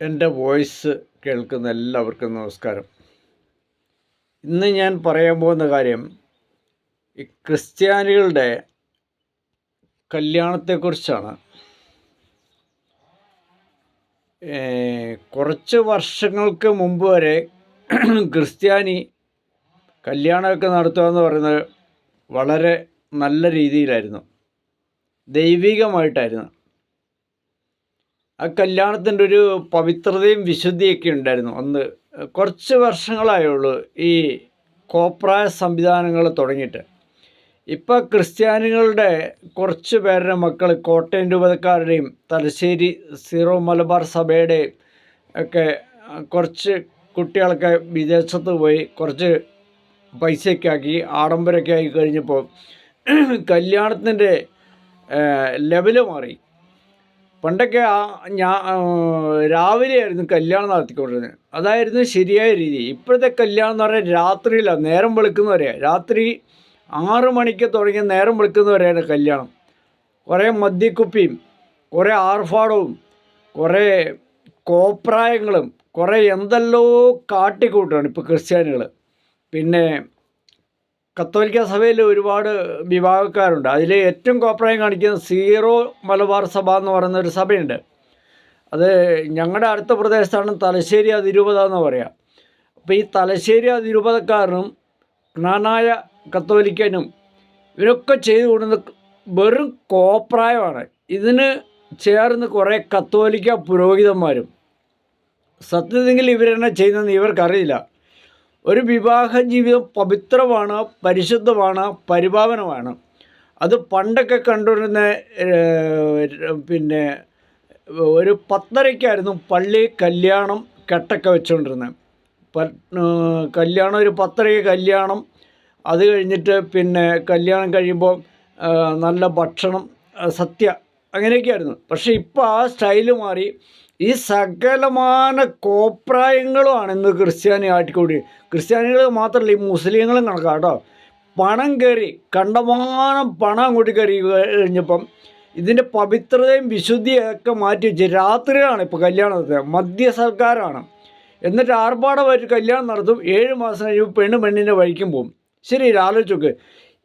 എൻ്റെ വോയിസ് കേൾക്കുന്ന എല്ലാവർക്കും നമസ്കാരം. ഇന്ന് ഞാൻ പറയാൻ പോകുന്ന കാര്യം ഈ ക്രിസ്ത്യാനികളുടെ കല്യാണത്തെക്കുറിച്ചാണ്. കുറച്ച് വർഷങ്ങൾക്ക് മുമ്പ് വരെ ക്രിസ്ത്യാനി കല്യാണമൊക്കെ നടത്തുക എന്ന് പറയുന്നത് വളരെ നല്ല രീതിയിലായിരുന്നു, ദൈവികമായിട്ടായിരുന്നു. ആ കല്യാണത്തിൻ്റെ ഒരു പവിത്രതയും വിശുദ്ധിയൊക്കെ ഉണ്ടായിരുന്നു. കുറച്ച് വർഷങ്ങളായുള്ളൂ ഈ കോപ്രായ സംവിധാനങ്ങൾ തുടങ്ങിയിട്ട്. ഇപ്പോൾ ക്രിസ്ത്യാനികളുടെ കുറച്ച് പേരുടെ മക്കൾ കോട്ടയം രൂപതക്കാരുടെയും തലശ്ശേരി സീറോ മലബാർ സഭയുടെയും ഒക്കെ കുറച്ച് കുട്ടികളൊക്കെ വിദേശത്ത് പോയി കുറച്ച് പൈസയൊക്കെ ആക്കി ആഡംബരമൊക്കെ ആയി കഴിഞ്ഞപ്പോൾ കല്യാണത്തിൻ്റെ ലെവല് മാറി. പണ്ടൊക്കെ രാവിലെ ആയിരുന്നു കല്യാണം നടത്തിക്കൊണ്ടിരുന്നത്. അതായിരുന്നു ശരിയായ രീതി. ഇപ്പോഴത്തെ കല്യാണം എന്ന് പറഞ്ഞാൽ രാത്രിയിലാണ്, നേരം വെളുക്കുന്നവരെയാണ്. രാത്രി 6 മണിക്ക് തുടങ്ങി നേരം വെളുക്കുന്നവരെയാണ് കല്യാണം. കുറേ മദ്യക്കുപ്പിയും കുറേ ആർഭാടവും കുറേ കോപ്രായങ്ങളും കുറേ എന്തെല്ലോ കാട്ടിക്കൂട്ടുകയാണ് ഇപ്പോൾ ക്രിസ്ത്യാനികൾ. പിന്നെ കത്തോലിക്ക സഭയിൽ ഒരുപാട് വിഭാഗക്കാരുണ്ട്. അതിൽ ഏറ്റവും കോപ്രായം കാണിക്കുന്ന സീറോ മലബാർ സഭ എന്ന് പറയുന്ന ഒരു സഭയുണ്ട്. അത് ഞങ്ങളുടെ അടുത്ത പ്രദേശത്താണ് തലശ്ശേരി അതിരൂപത എന്ന് പറയാം. അപ്പോൾ ഈ തലശ്ശേരി അതിരൂപതക്കാരനും ജ്ഞാനായ കത്തോലിക്കനും ഇവരൊക്കെ ചെയ്തു കൂടുന്ന വെറും കോപ്രായമാണ്. ഇതിന് ചേർന്ന് കുറേ കത്തോലിക്ക പുരോഹിതന്മാരും. സത്യത്തിൽ ഇവരെന്നെ ചെയ്യുന്നതെന്ന് ഇവർക്കറിയില്ല. ഒരു വിവാഹ ജീവിതം പവിത്രമാണ്, പരിശുദ്ധമാണ്, പരിപാവനമാണ്. അത് പണ്ടൊക്കെ കണ്ടുവരുന്ന പിന്നെ ഒരു 10:30-ക്കായിരുന്നു പള്ളി കല്യാണം കെട്ടൊക്കെ വെച്ചുകൊണ്ടിരുന്നത്. കല്യാണം ഒരു 10:30 കല്യാണം. അത് കഴിഞ്ഞിട്ട് പിന്നെ കല്യാണം കഴിയുമ്പോൾ നല്ല ഭക്ഷണം, സദ്യ, അങ്ങനെയൊക്കെയായിരുന്നു. പക്ഷേ ഇപ്പോൾ ആ സ്റ്റൈല് മാറി. ഈ സകലമാന കോപ്രായങ്ങളുമാണ് ഇന്ന് ക്രിസ്ത്യാനി ആട്ടിക്കൂടി. ക്രിസ്ത്യാനികൾ മാത്രമല്ല, ഈ മുസ്ലിങ്ങളും കണക്കാം കേട്ടോ. പണം കയറി, കണ്ടമാനം പണം അങ്ങോട്ട് കയറി കഴിഞ്ഞപ്പം ഇതിൻ്റെ പവിത്രതയും വിശുദ്ധിയൊക്കെ മാറ്റി വെച്ച് രാത്രിയാണ് ഇപ്പോൾ കല്യാണം നടത്തുന്നത്. മദ്യസർക്കാരാണ്. എന്നിട്ട് ആർഭാടമായിട്ട് കല്യാണം നടത്തും. 7 മാസം കഴിയുമ്പോൾ പെണ്ണിൻ്റെ വഴിക്കും പോകും. ശരി, ആലോചിച്ചോക്ക്.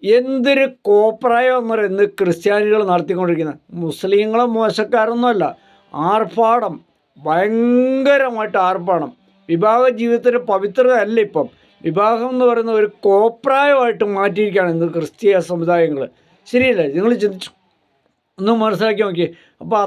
എന്തൊരു കോപ്രായം എന്ന് പറയുന്നത് ക്രിസ്ത്യാനികൾ നടത്തിക്കൊണ്ടിരിക്കുന്നത്. മുസ്ലിങ്ങളും മോശക്കാരൊന്നുമല്ല. ആർഭാടം, ഭയങ്കരമായിട്ട് ആർഭാടം. വിവാഹ ജീവിതത്തിൻ്റെ പവിത്രത അല്ല ഇപ്പം. വിവാഹം എന്ന് പറയുന്ന ഒരു കോപ്രായമായിട്ട് മാറ്റിയിരിക്കുകയാണ് ഇന്ന് ക്രിസ്തീയ സമുദായങ്ങൾ. ശരിയല്ലേ? നിങ്ങൾ ചിന്തിച്ചു ഒന്ന് മനസ്സിലാക്കി നോക്കി. അപ്പോൾ